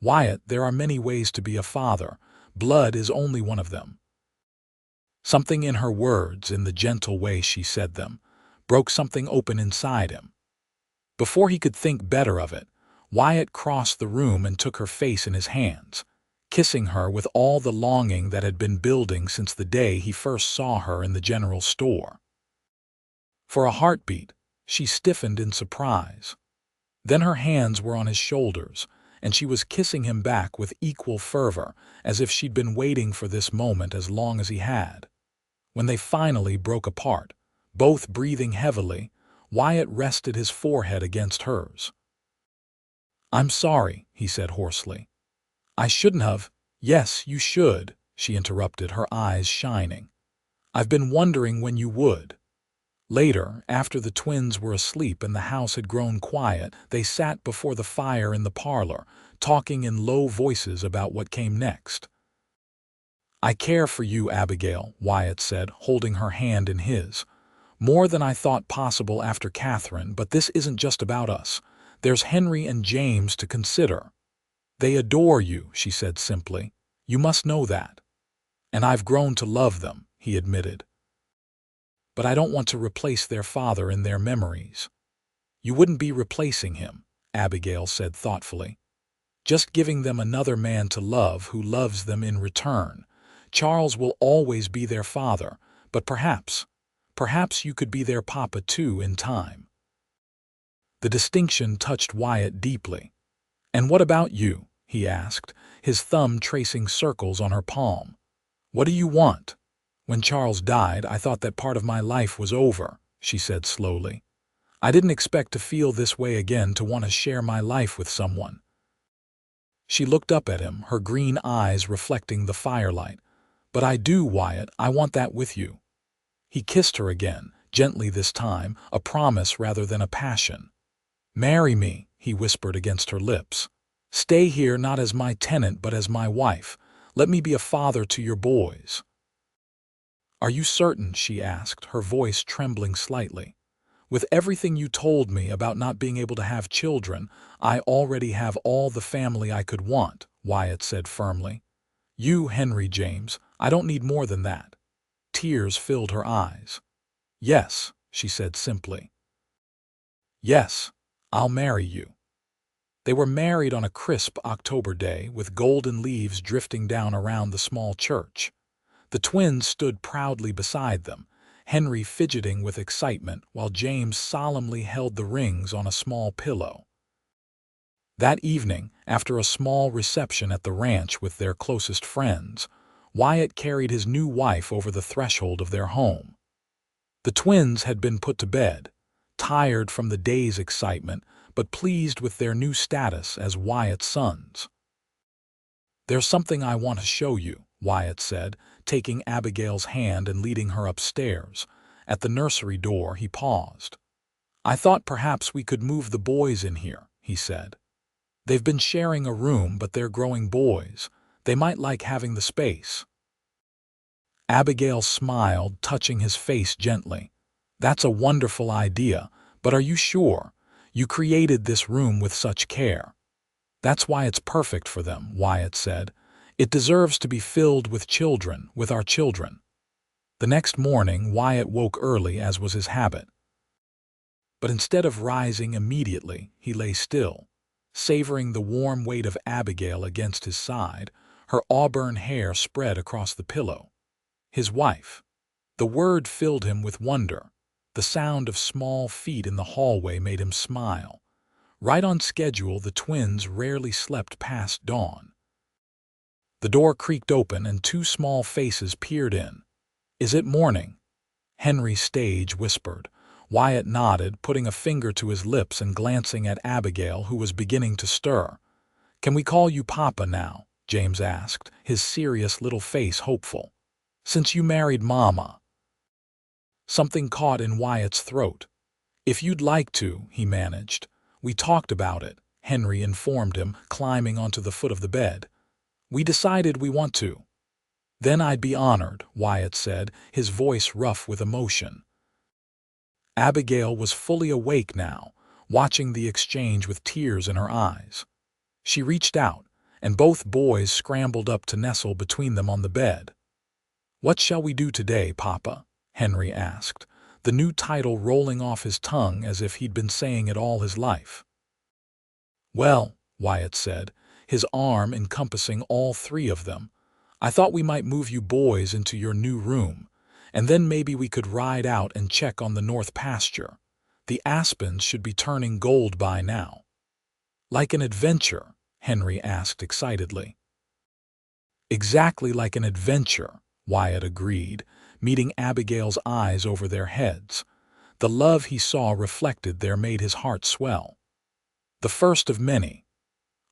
"Wyatt, there are many ways to be a father. Blood is only one of them." Something in her words, in the gentle way she said them, broke something open inside him. Before he could think better of it, Wyatt crossed the room and took her face in his hands, kissing her with all the longing that had been building since the day he first saw her in the general store. For a heartbeat, she stiffened in surprise. Then her hands were on his shoulders, and she was kissing him back with equal fervor, as if she'd been waiting for this moment as long as he had. When they finally broke apart, both breathing heavily, Wyatt rested his forehead against hers. "I'm sorry," he said hoarsely. "I shouldn't have." "Yes, you should," she interrupted, her eyes shining. "I've been wondering when you would." Later, after the twins were asleep and the house had grown quiet, they sat before the fire in the parlor, talking in low voices about what came next. "I care for you, Abigail," Wyatt said, holding her hand in his. "More than I thought possible after Catherine, but this isn't just about us. There's Henry and James to consider." "They adore you," she said simply. "You must know that." "And I've grown to love them," he admitted. but I don't want to replace their father in their memories." "You wouldn't be replacing him," Abigail said thoughtfully. "Just giving them another man to love who loves them in return. Charles will always be their father, but perhaps you could be their papa too in time." The distinction touched Wyatt deeply. "And what about you?" he asked, his thumb tracing circles on her palm. "What do you want?" "When Charles died, I thought that part of my life was over," she said slowly. "I didn't expect to feel this way again, to want to share my life with someone." She looked up at him, her green eyes reflecting the firelight. "But I do, Wyatt. I want that with you." He kissed her again, gently this time, a promise rather than a passion. "Marry me," he whispered against her lips. "Stay here not as my tenant but as my wife. Let me be a father to your boys." "Are you certain?" she asked, her voice trembling slightly. "With everything you told me about not being able to have children, I already have all the family I could want," Wyatt said firmly. "You, Henry James, I don't need more than that." Tears filled her eyes. "Yes," she said simply. "Yes, I'll marry you." They were married on a crisp October day, with golden leaves drifting down around the small church. The twins stood proudly beside them, Henry fidgeting with excitement while James solemnly held the rings on a small pillow. That evening, after a small reception at the ranch with their closest friends, Wyatt carried his new wife over the threshold of their home. The twins had been put to bed, tired from the day's excitement, but pleased with their new status as Wyatt's sons. "There's something I want to show you," Wyatt said, taking Abigail's hand and leading her upstairs. At the nursery door, he paused. "I thought perhaps we could move the boys in here," he said. "They've been sharing a room, but they're growing boys. They might like having the space." Abigail smiled, touching his face gently. "That's a wonderful idea, but are you sure? You created this room with such care." "That's why it's perfect for them," Wyatt said. "It deserves to be filled with children, with our children." The next morning, Wyatt woke early, as was his habit. But instead of rising immediately, he lay still, savoring the warm weight of Abigail against his side, her auburn hair spread across the pillow. His wife. The word filled him with wonder. The sound of small feet in the hallway made him smile. Right on schedule, the twins rarely slept past dawn. The door creaked open and two small faces peered in. "Is it morning?" Henry Stage whispered. Wyatt nodded, putting a finger to his lips and glancing at Abigail, who was beginning to stir. "Can we call you Papa now?" James asked, his serious little face hopeful. "Since you married Mama." Something caught in Wyatt's throat. "If you'd like to," he managed. "We talked about it," Henry informed him, climbing onto the foot of the bed. "We decided we want to." "Then I'd be honored," Wyatt said, his voice rough with emotion. Abigail was fully awake now, watching the exchange with tears in her eyes. She reached out, and both boys scrambled up to nestle between them on the bed. "What shall we do today, Papa?" Henry asked, the new title rolling off his tongue as if he'd been saying it all his life. "Well," Wyatt said, his arm encompassing all three of them, "I thought we might move you boys into your new room, and then maybe we could ride out and check on the north pasture. The aspens should be turning gold by now." "Like an adventure?" Henry asked excitedly. "Exactly like an adventure," Wyatt agreed, meeting Abigail's eyes over their heads. The love he saw reflected there made his heart swell. The first of many.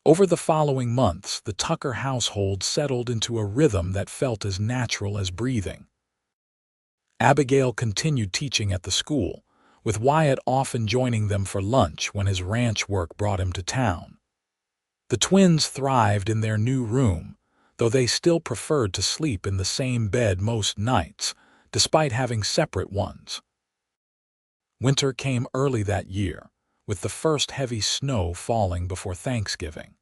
Over the following months, the Tucker household settled into a rhythm that felt as natural as breathing. Abigail continued teaching at the school, with Wyatt often joining them for lunch when his ranch work brought him to town. The twins thrived in their new room, though they still preferred to sleep in the same bed most nights, despite having separate ones. Winter came early that year, with the first heavy snow falling before Thanksgiving.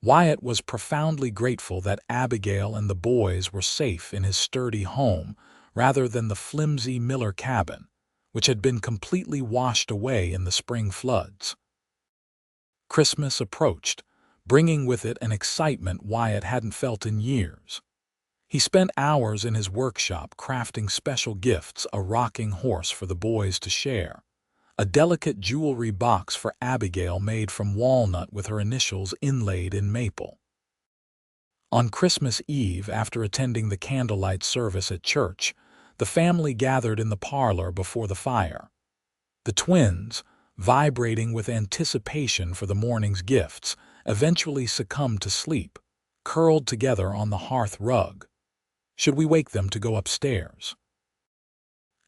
Wyatt was profoundly grateful that Abigail and the boys were safe in his sturdy home, rather than the flimsy Miller cabin, which had been completely washed away in the spring floods. Christmas approached, bringing with it an excitement Wyatt hadn't felt in years. He spent hours in his workshop crafting special gifts: a rocking horse for the boys to share, a delicate jewelry box for Abigail made from walnut with her initials inlaid in maple. On Christmas Eve, after attending the candlelight service at church, the family gathered in the parlor before the fire. The twins, vibrating with anticipation for the morning's gifts, eventually succumbed to sleep, curled together on the hearth rug. "Should we wake them to go upstairs?"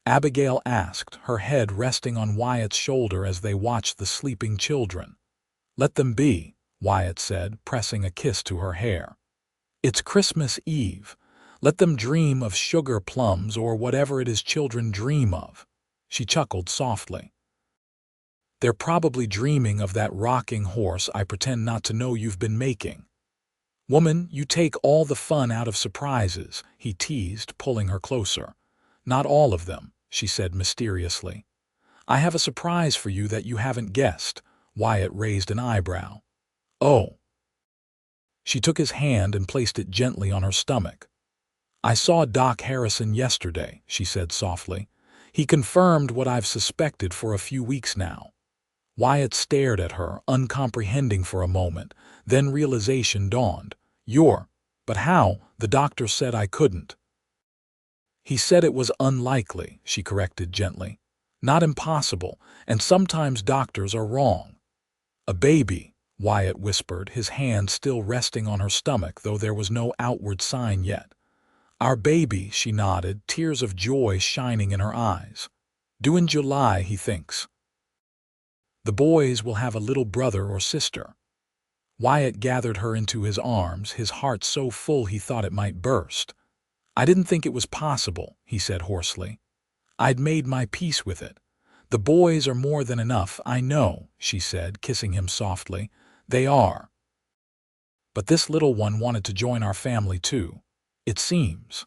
Abigail asked, her head resting on Wyatt's shoulder as they watched the sleeping children. "Let them be," Wyatt said, pressing a kiss to her hair. "It's Christmas Eve. Let them dream of sugar plums or whatever it is children dream of." She chuckled softly. "They're probably dreaming of that rocking horse I pretend not to know you've been making." "Woman, you take all the fun out of surprises," he teased, pulling her closer. "Not all of them," she said mysteriously. "I have a surprise for you that you haven't guessed." Wyatt raised an eyebrow. "Oh." She took his hand and placed it gently on her stomach. "I saw Doc Harrison yesterday," she said softly. "He confirmed what I've suspected for a few weeks now." Wyatt stared at her, uncomprehending for a moment, then realization dawned. But how? The doctor said I couldn't." "He said it was unlikely," she corrected gently. "Not impossible, and sometimes doctors are wrong." "A baby," Wyatt whispered, his hand still resting on her stomach, though there was no outward sign yet. "Our baby," she nodded, tears of joy shining in her eyes. "Due in July, he thinks. The boys will have a little brother or sister." Wyatt gathered her into his arms, his heart so full he thought it might burst. "I didn't think it was possible," he said hoarsely. "I'd made my peace with it. The boys are more than enough, I know," she said, kissing him softly. "They are. But this little one wanted to join our family too, it seems."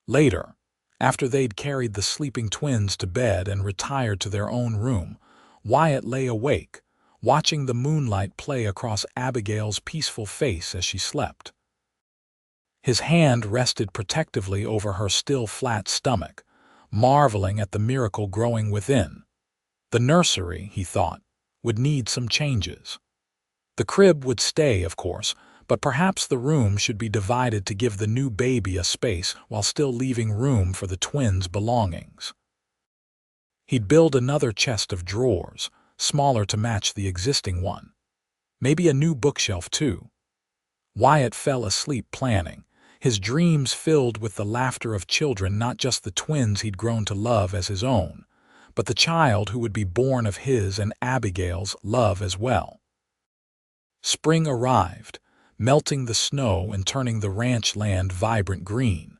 Later, after they'd carried the sleeping twins to bed and retired to their own room, Wyatt lay awake, watching the moonlight play across Abigail's peaceful face as she slept. His hand rested protectively over her still flat stomach, marveling at the miracle growing within. The nursery, he thought, would need some changes. The crib would stay, of course, but perhaps the room should be divided to give the new baby a space while still leaving room for the twins' belongings. He'd build another chest of drawers, smaller to match the existing one. Maybe a new bookshelf too. Wyatt fell asleep planning, his dreams filled with the laughter of children, not just the twins he'd grown to love as his own, but the child who would be born of his and Abigail's love as well. Spring arrived, melting the snow and turning the ranch land vibrant green.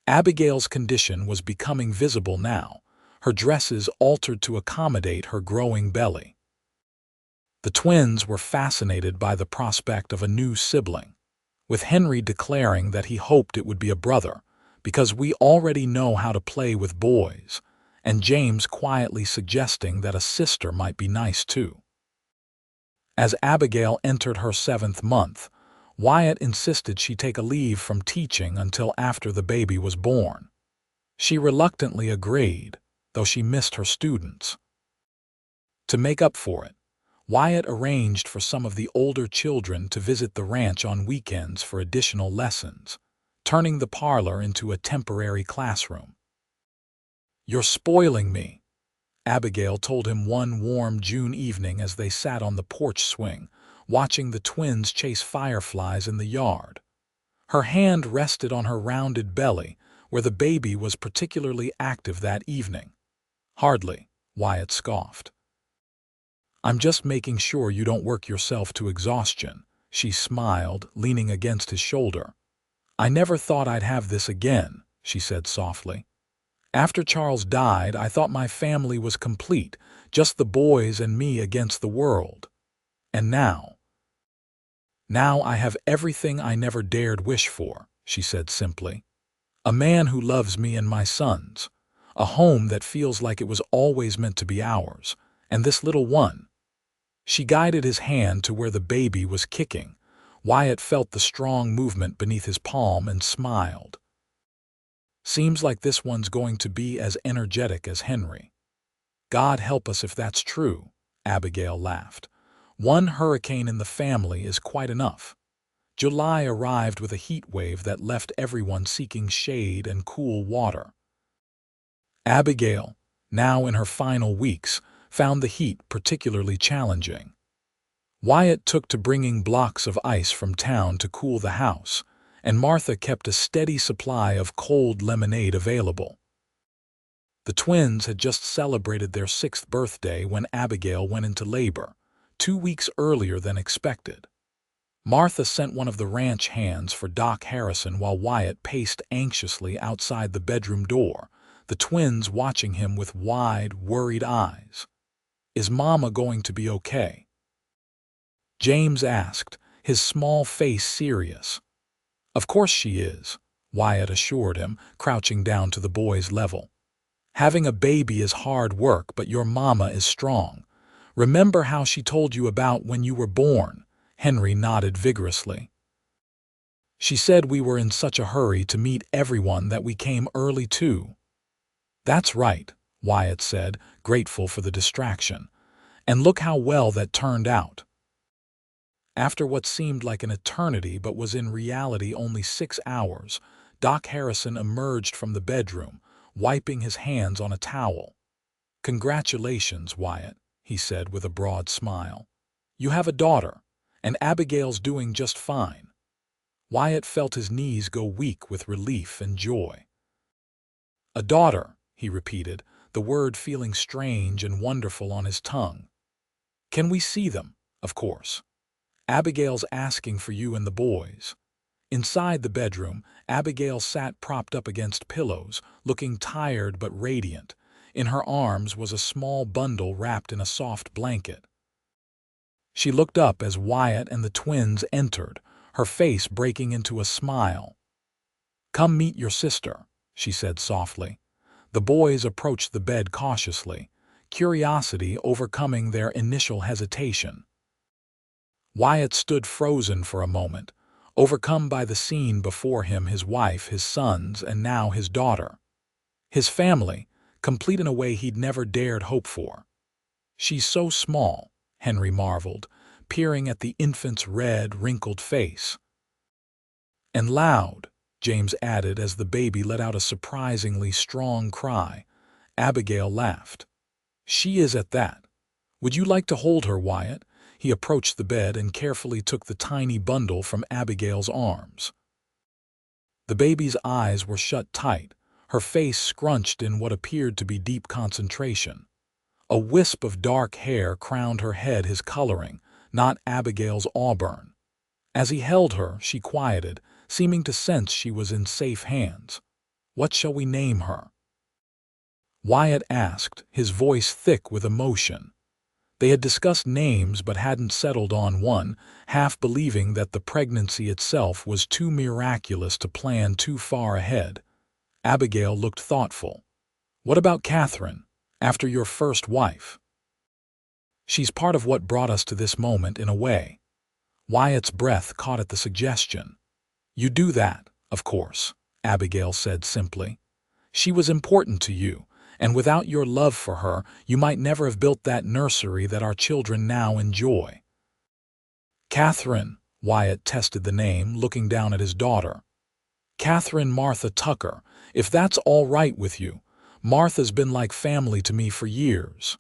Abigail's condition was becoming visible now, her dresses altered to accommodate her growing belly. The twins were fascinated by the prospect of a new sibling, with Henry declaring that he hoped it would be a brother, because we already know how to play with boys, and James quietly suggesting that a sister might be nice too. As Abigail entered her 7th month, Wyatt insisted she take a leave from teaching until after the baby was born. She reluctantly agreed, though she missed her students. To make up for it, Wyatt arranged for some of the older children to visit the ranch on weekends for additional lessons, turning the parlor into a temporary classroom. "You're spoiling me," Abigail told him one warm June evening as they sat on the porch swing, watching the twins chase fireflies in the yard. Her hand rested on her rounded belly, where the baby was particularly active that evening. "Hardly," Wyatt scoffed. "I'm just making sure you don't work yourself to exhaustion," she smiled, leaning against his shoulder. "I never thought I'd have this again," she said softly. "After Charles died, I thought my family was complete, just the boys and me against the world. And now I have everything I never dared wish for," she said simply. A man who loves me and my sons. A home that feels like it was always meant to be ours. And this little one. She guided his hand to where the baby was kicking. Wyatt felt the strong movement beneath his palm and smiled. Seems like this one's going to be as energetic as Henry. God help us if that's true, Abigail laughed. One hurricane in the family is quite enough. July arrived with a heat wave that left everyone seeking shade and cool water. Abigail, now in her final weeks, found the heat particularly challenging. Wyatt took to bringing blocks of ice from town to cool the house, and Martha kept a steady supply of cold lemonade available. The twins had just celebrated their 6th birthday when Abigail went into labor, 2 weeks earlier than expected. Martha sent one of the ranch hands for Doc Harrison while Wyatt paced anxiously outside the bedroom door, the twins watching him with wide, worried eyes. "Is Mama going to be okay?" James asked, his small face serious. "Of course she is," Wyatt assured him, crouching down to the boy's level. "Having a baby is hard work, but your mama is strong. Remember how she told you about when you were born?" Henry nodded vigorously. "She said we were in such a hurry to meet everyone that we came early too." "That's right," Wyatt said, grateful for the distraction. "And look how well that turned out." After what seemed like an eternity but was in reality only 6 hours, Doc Harrison emerged from the bedroom, wiping his hands on a towel. "Congratulations, Wyatt," he said with a broad smile. "You have a daughter, and Abigail's doing just fine." Wyatt felt his knees go weak with relief and joy. "A daughter," he repeated, the word feeling strange and wonderful on his tongue. "Can we see them?" "Of course. Abigail's asking for you and the boys." Inside the bedroom, Abigail sat propped up against pillows, looking tired but radiant. In her arms was a small bundle wrapped in a soft blanket. She looked up as Wyatt and the twins entered, her face breaking into a smile. "Come meet your sister," she said softly. The boys approached the bed cautiously, curiosity overcoming their initial hesitation. Wyatt stood frozen for a moment, overcome by the scene before him, his wife, his sons, and now his daughter. His family, complete in a way he'd never dared hope for. "She's so small," Henry marveled, peering at the infant's red, wrinkled face. "And loud," James added as the baby let out a surprisingly strong cry. Abigail laughed. "She is at that. Would you like to hold her, Wyatt?" He approached the bed and carefully took the tiny bundle from Abigail's arms. The baby's eyes were shut tight, her face scrunched in what appeared to be deep concentration. A wisp of dark hair crowned her head, his coloring, not Abigail's auburn. As he held her, she quieted, seeming to sense she was in safe hands. "What shall we name her?" Wyatt asked, his voice thick with emotion. They had discussed names but hadn't settled on one, half believing that the pregnancy itself was too miraculous to plan too far ahead. Abigail looked thoughtful. "What about Catherine, after your first wife?" "She's part of what brought us to this moment in a way." Wyatt's breath caught at the suggestion. "You do that, of course," Abigail said simply. "She was important to you, and without your love for her, you might never have built that nursery that our children now enjoy." "Catherine," Wyatt tested the name, looking down at his daughter. "Catherine Martha Tucker, if that's all right with you. Martha's been like family to me for years."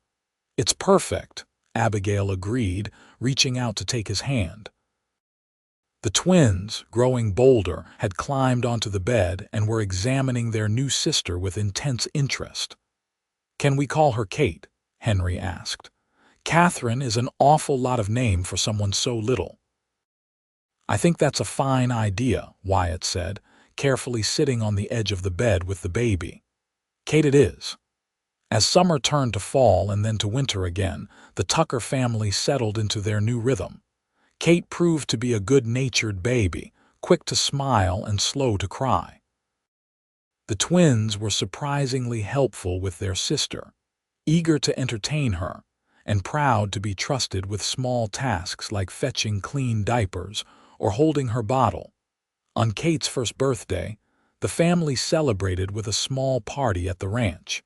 "It's perfect," Abigail agreed, reaching out to take his hand. The twins, growing bolder, had climbed onto the bed and were examining their new sister with intense interest. "Can we call her Kate?" Henry asked. "Catherine is an awful lot of name for someone so little." "I think that's a fine idea," Wyatt said, carefully sitting on the edge of the bed with the baby. "Kate it is." As summer turned to fall and then to winter again, the Tucker family settled into their new rhythm. Kate proved to be a good-natured baby, quick to smile and slow to cry. The twins were surprisingly helpful with their sister, eager to entertain her, and proud to be trusted with small tasks like fetching clean diapers or holding her bottle. On Kate's first birthday, the family celebrated with a small party at the ranch.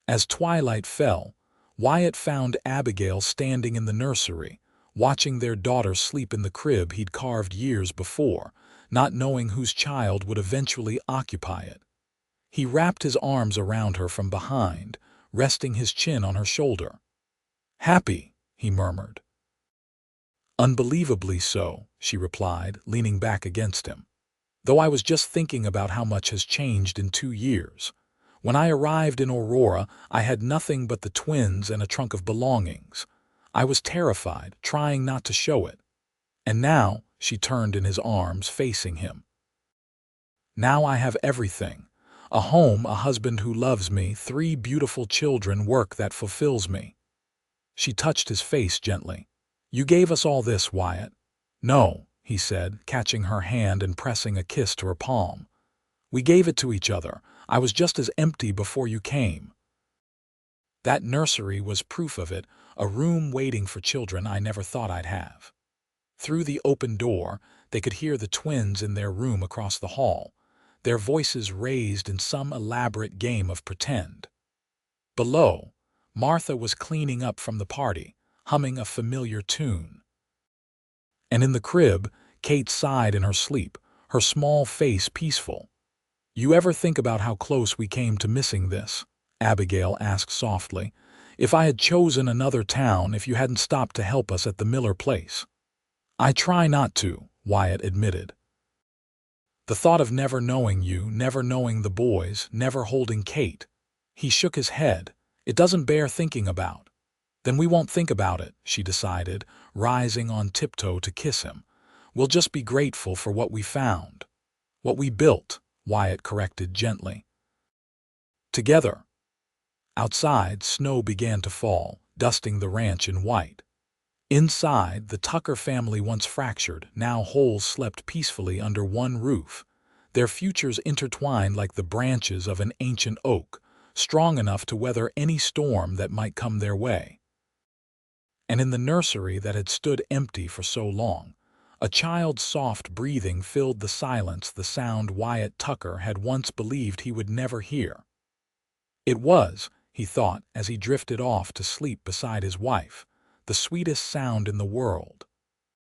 As twilight fell, Wyatt found Abigail standing in the nursery, watching their daughter sleep in the crib he'd carved years before, not knowing whose child would eventually occupy it. He wrapped his arms around her from behind, resting his chin on her shoulder. "Happy," he murmured. "Unbelievably so," she replied, leaning back against him. "Though I was just thinking about how much has changed in 2 years. When I arrived in Aurora, I had nothing but the twins and a trunk of belongings. I was terrified, trying not to show it. And now," she turned in his arms, facing him. "Now I have everything. A home, a husband who loves me, 3 beautiful children, work that fulfills me." She touched his face gently. "You gave us all this, Wyatt." "No," he said, catching her hand and pressing a kiss to her palm. "We gave it to each other. I was just as empty before you came." That nursery was proof of it, a room waiting for children I never thought I'd have. Through the open door, they could hear the twins in their room across the hall, their voices raised in some elaborate game of pretend. Below, Martha was cleaning up from the party, humming a familiar tune. And in the crib, Kate sighed in her sleep, her small face peaceful. "You ever think about how close we came to missing this?" Abigail asked softly. "If I had chosen another town, if you hadn't stopped to help us at the Miller place." "I try not to," Wyatt admitted. "The thought of never knowing you, never knowing the boys, never holding Kate." He shook his head. "It doesn't bear thinking about." "Then we won't think about it," she decided, rising on tiptoe to kiss him. "We'll just be grateful for what we found." "What we built," Wyatt corrected gently. "Together." Outside, snow began to fall, dusting the ranch in white. Inside, the Tucker family, once fractured, now whole, slept peacefully under one roof, their futures intertwined like the branches of an ancient oak, strong enough to weather any storm that might come their way. And in the nursery that had stood empty for so long, a child's soft breathing filled the silence, the sound Wyatt Tucker had once believed he would never hear. It was, he thought as he drifted off to sleep beside his wife, the sweetest sound in the world.